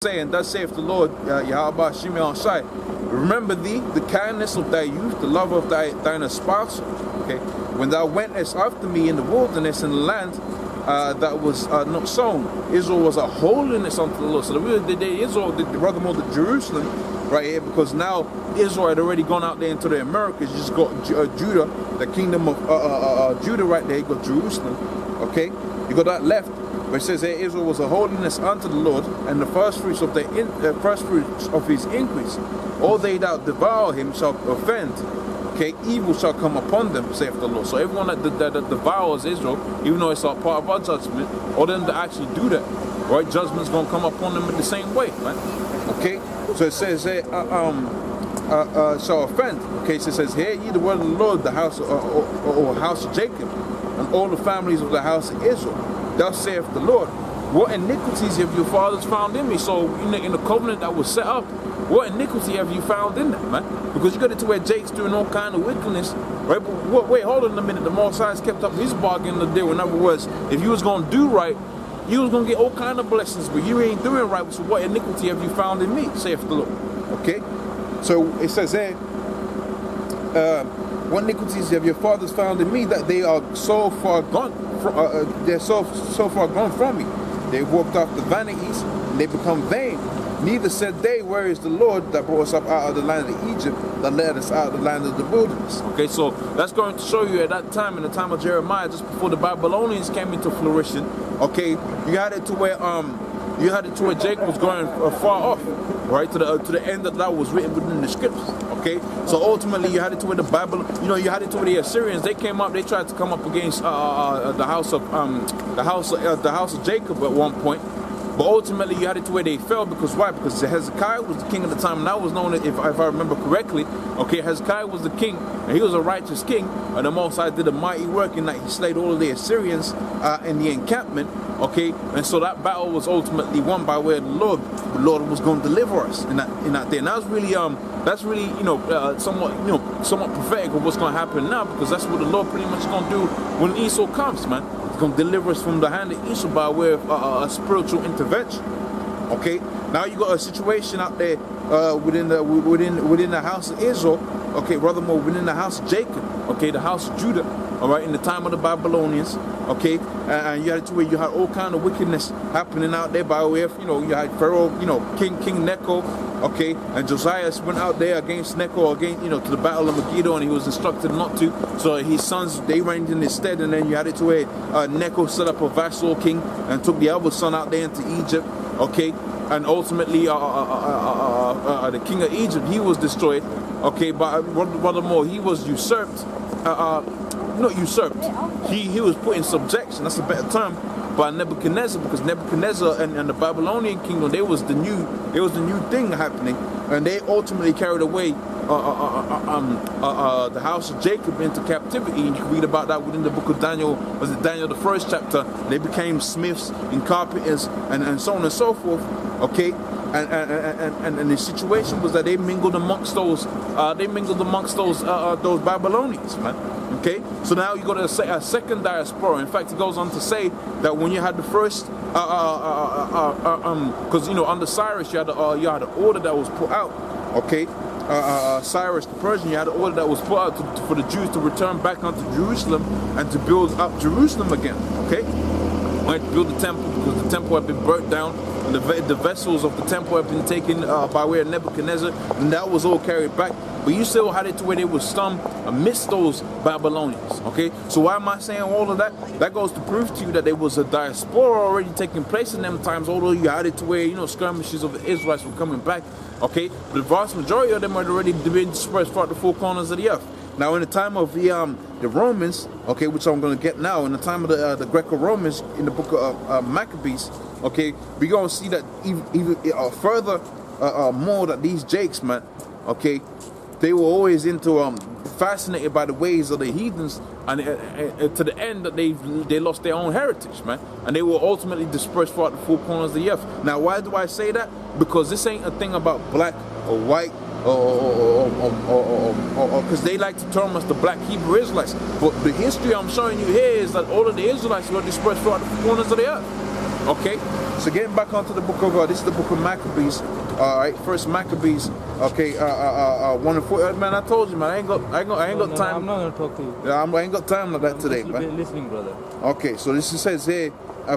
saying, thus saith the Lord, Yahweh Shimei Shai, remember thee the kindness of thy youth, the love of thine espousal. Okay, when thou wentest after me in the wilderness, in the land that was not sown. Israel was a holiness unto the Lord. So Israel, rather the Jerusalem, right here, because now Israel had already gone out there into the Americas. You just got Judah, the kingdom of Judah right there. You got Jerusalem. Okay, you got that left. But it says here, Israel was a holiness unto the Lord, and the first fruits of his increase. All they that devour him shall offend. Okay, evil shall come upon them, saith the Lord. So everyone that devours Israel, even though it's a part of our judgment, all them that actually do that, right? Judgment's gonna come upon them in the same way, right? Okay, so it says here, shall offend. Okay, so it says, hear ye the word of the Lord, the house or house of Jacob, and all the families of the house of Israel. Thus saith the Lord, what iniquities have your fathers found in me? So in the covenant that was set up, what iniquity have you found in that, man? Because you got it to where Jake's doing all kind of wickedness, right? But wait, hold on a minute. The Most High kept up his bargain of the deal. In other words, if you was going to do right, you was going to get all kind of blessings, but you ain't doing right. So what iniquity have you found in me, saith the Lord? Okay? So it says there, what iniquities have your fathers found in me, that they are so far gone they're so far gone from me. They walked after vanities, and they become vain. Neither said they, where is the Lord that brought us up out of the land of Egypt, that led us out of the land of the wilderness? Okay, so that's going to show you at that time, in the time of Jeremiah, just before the Babylonians came into flourishing. Okay, you had it to where Jacob was going far off, right, to the end that was written within the scriptures. Okay, so ultimately you had it to where the Bible, you had it to where the Assyrians, they came up, they tried to come up against the house of Jacob at one point, but ultimately you had it to where they fell. Because why? Because Hezekiah was the king at the time, and that was known, if I remember correctly. Okay, Hezekiah was the king, and he was a righteous king, and the Most High did a mighty work in that he slayed all of the Assyrians in the encampment. Okay, and so that battle was ultimately won by way of the Lord. The Lord was going to deliver us in that day. And that's really somewhat prophetic of what's going to happen now, because that's what the Lord pretty much going to do when Esau comes, man. He's going to deliver us from the hand of Esau by way of a spiritual intervention. Okay, now you got a situation out there within the house of Israel. Okay, rather more within the house of Jacob. Okay, the house of Judah. All right, in the time of the Babylonians. Okay, and you had it to where you had all kind of wickedness happening out there by way of, you had Pharaoh, King Necho. Okay, and Josiah went out there against Necho, to the battle of Megiddo, and he was instructed not to. So his sons, they reigned in his stead, and then you had it to where Necho set up a vassal king and took the other son out there into Egypt. Okay, and ultimately the king of Egypt, he was destroyed. Okay, but furthermore, he was usurped. Not usurped. He was put in subjection. That's a better term. By Nebuchadnezzar, because Nebuchadnezzar and the Babylonian kingdom, there was the new thing happening, and they ultimately carried away the house of Jacob into captivity. And you can read about that within the book of Daniel. Was it Daniel, the 1st chapter? They became smiths and carpenters and so on and so forth. Okay, and the situation was that they mingled amongst those Babylonians, man. Okay, so now you got a second diaspora. In fact, it goes on to say that when you had the first, because under Cyrus you had an order that was put out. Okay, Cyrus the Persian, you had an order that was put out for the Jews to return back unto Jerusalem and to build up Jerusalem again. Okay, right, to build the temple, because the temple had been burnt down. And the vessels of the temple had been taken by way of Nebuchadnezzar, and that was all carried back. But you still had it to where they were stunned amidst those Babylonians. Okay, so why am I saying all of that? That goes to prove to you that there was a diaspora already taking place in them times, although you had it to where skirmishes of the Israelites were coming back. Okay, but the vast majority of them had already been dispersed throughout the four corners of the earth. Now, in the time of the Romans, okay, which I'm going to get now, in the time of the Greco-Romans, in the book of Maccabees, okay, we're going to see that even further more that these Jakes, man, okay, they were always fascinated by the ways of the heathens, and to the end that they lost their own heritage, man, and they were ultimately dispersed throughout the four corners of the earth. Now, why do I say that? Because this ain't a thing about black or white, or because they like to term us the black Hebrew Israelites. But the history I'm showing you here is that all of the Israelites were dispersed throughout the corners of the earth. Okay, so getting back onto the book of this is the book of Maccabees. All right, first Maccabees. Okay, 1:40. Man, I told you, man, I ain't got time. I'm not gonna talk to you. Yeah, I ain't got time like that today, man. Listening, brother. Okay, so this says here,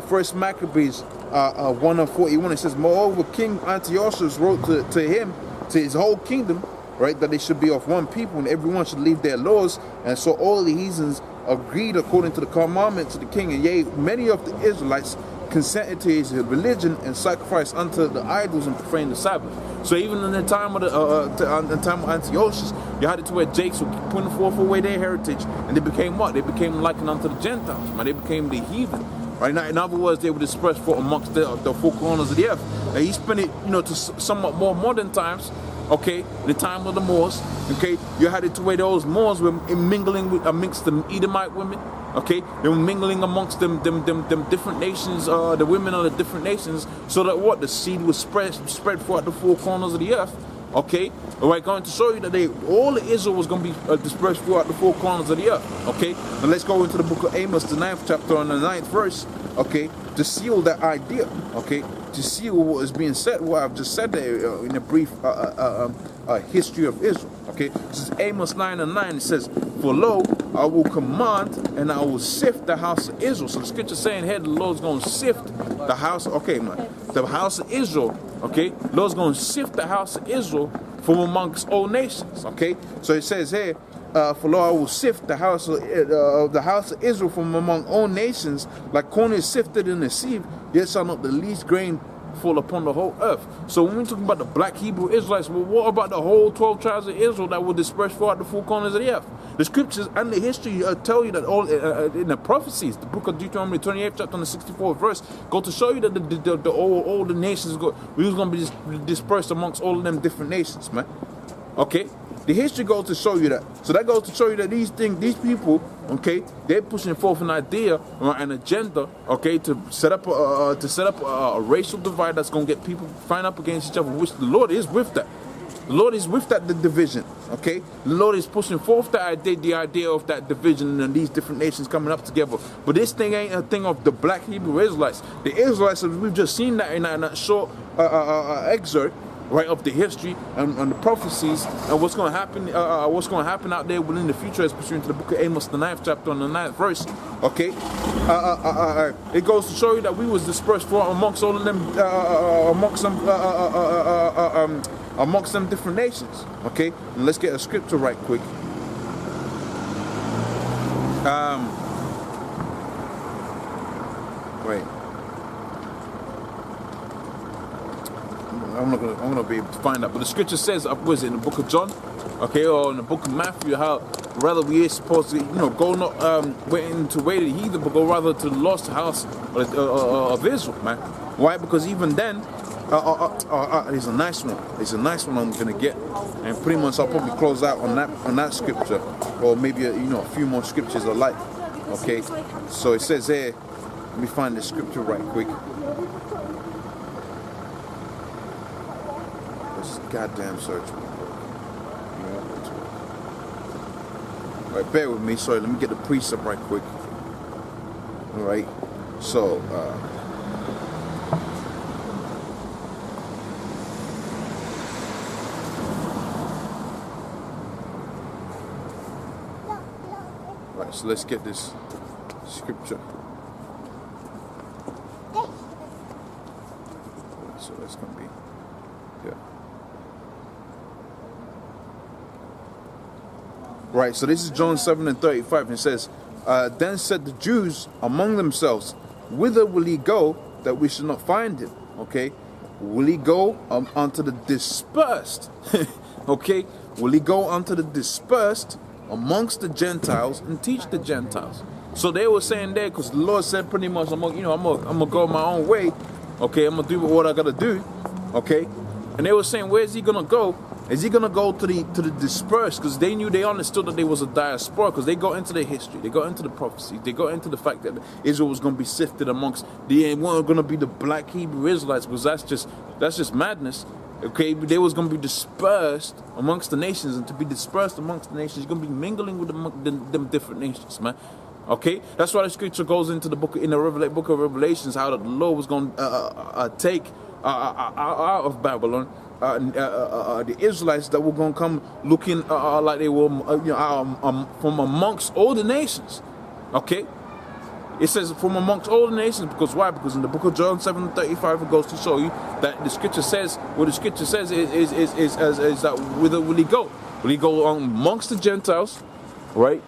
first Maccabees 1:41. It says, moreover, King Antiochus wrote to him, to his whole kingdom, right, that they should be of one people and everyone should leave their laws. And so all the heathens agreed according to the commandments of the king, and yea, many of the Israelites consented to his religion and sacrificed unto the idols and profaned the Sabbath. So even in the time of the time of Antiochus, you had it to where Jakes were putting forth away their heritage, and they became what? They became likened unto the Gentiles, man. They became the heathen. Right now, in other words, they were dispersed for amongst the four corners of the earth. And he spent it, to somewhat more modern times. Okay, the time of the Moors. Okay, you had it to where those Moors were mingling amongst the Edomite women. Okay, they were mingling amongst them different nations, the women of the different nations, so that what, the seed was spread throughout the four corners of the earth. Okay, all right, going to show you that all of Israel was going to be dispersed throughout the four corners of the earth. Okay, now let's go into the book of Amos, the 9th chapter and the 9th verse. Okay, to seal that idea. Okay, to seal what is being said, what I've just said there in a brief history of Israel. Okay, this is Amos 9:9. It says, for lo, I will command and I will sift the house of Israel. So the scripture saying here, the Lord's going to sift the house. Okay, man, the house of Israel. Okay, Lord's going to sift the house of Israel from amongst all nations. Okay, so it says here, for lo, I will sift the house of Israel from among all nations, like corn is sifted in the sieve, yet shall not the least grain fall upon the whole earth. So when we're talking about the black Hebrew Israelites, well, what about the whole 12 tribes of Israel that were dispersed throughout the four corners of the earth? The scriptures and the history tell you that all in the prophecies, the book of Deuteronomy 28th chapter and the 64th verse, go to show you that all the nations we was going to be dispersed amongst all of them different nations, man. Okay, the history goes to show you that. So that goes to show you that these people, okay, they're pushing forth an idea or an agenda, okay, to set up a racial divide that's going to get people fighting up against each other, which the Lord is with that. The Lord is with that, the division, okay? The Lord is pushing forth the idea of that division and these different nations coming up together. But this thing ain't a thing of the black Hebrew Israelites. The Israelites, we've just seen that in that short excerpt, right, of the history and the prophecies and what's going to happen out there within the future, as pursuant to the book of Amos, the 9th chapter and the 9th verse. Okay, it goes to show you that we was dispersed amongst all of them, amongst them different nations. Okay, and let's get a scripture right quick. Wait. I'm gonna be able to find that, but the scripture says, was it in the book of John, okay, or in the book of Matthew, how rather we are supposed to, go not wait to wait the heathen, but go rather to the lost house of Israel, man. Why? Because even then, there's a nice one. There's a nice one I'm gonna get, and pretty much I'll probably close out on that scripture, or maybe a few more scriptures alike. Okay, so it says here. Let me find the scripture right quick. Goddamn search. Alright, bear with me. Sorry, let me get the precept right quick. Alright, so right, so let's get this scripture. So that's gonna be, yeah. Right, so this is John 7:35, and it says, then said the Jews among themselves, whither will he go that we should not find him? Okay, will he go unto the dispersed? Okay, will he go unto the dispersed amongst the Gentiles and teach the Gentiles? So they were saying there, because the Lord said pretty much, I'm gonna go my own way. Okay, I'm gonna do what I gotta do. Okay, and they were saying, where's he gonna go? Is he gonna go to the dispersed? Because they understood that there was a diaspora. Because they got into the history, they got into the prophecy, they got into the fact that Israel was gonna be sifted amongst. They weren't gonna be the black Hebrew Israelites, because that's just madness. Okay, they was gonna be dispersed amongst the nations, and to be dispersed amongst the nations, you're gonna be mingling with them different nations, man. Okay, that's why the scripture goes into the book of Revelations, how the Lord was going to take out of Babylon the Israelites that were going to come looking like they were from amongst all the nations. Okay, it says from amongst all the nations, because why? Because in the book of John 7:35 it goes to show you that the scripture says, what the scripture says is that whither will he go? Will he go amongst the Gentiles, right?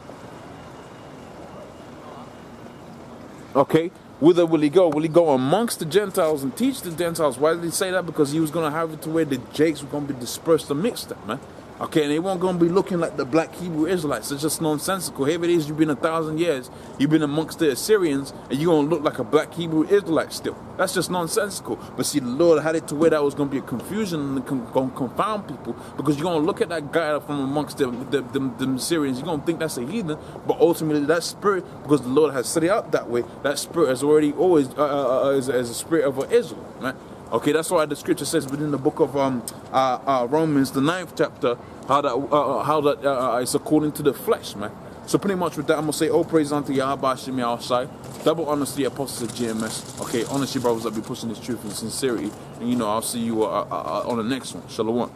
Okay, whither will he go? Will he go amongst the Gentiles and teach the Gentiles? Why did he say that? Because he was going to have it to where the Jakes were going to be dispersed and mixed up, man. Okay, and they weren't going to be looking like the black Hebrew Israelites. It's just nonsensical. Here it is, you've been 1,000 years, you've been amongst the Assyrians, and you're going to look like a black Hebrew Israelite still. That's just nonsensical. But see, the Lord had it to where that was going to be a confusion and going to confound people, because you're going to look at that guy from amongst the Assyrians, you're going to think that's a heathen, but ultimately that spirit, because the Lord has set it up that way, that spirit has already always is a spirit of Israel, right? Okay, that's why the scripture says within the book of Romans, the 9th chapter, how that is according to the flesh, man. So pretty much with that, I'm going to say, all praise unto Yahweh Shem Yahushai. Double honor to the apostles of GMS. Okay, honestly, brothers, I'll be pushing this truth in sincerity. And, I'll see you on the next one. Shalom.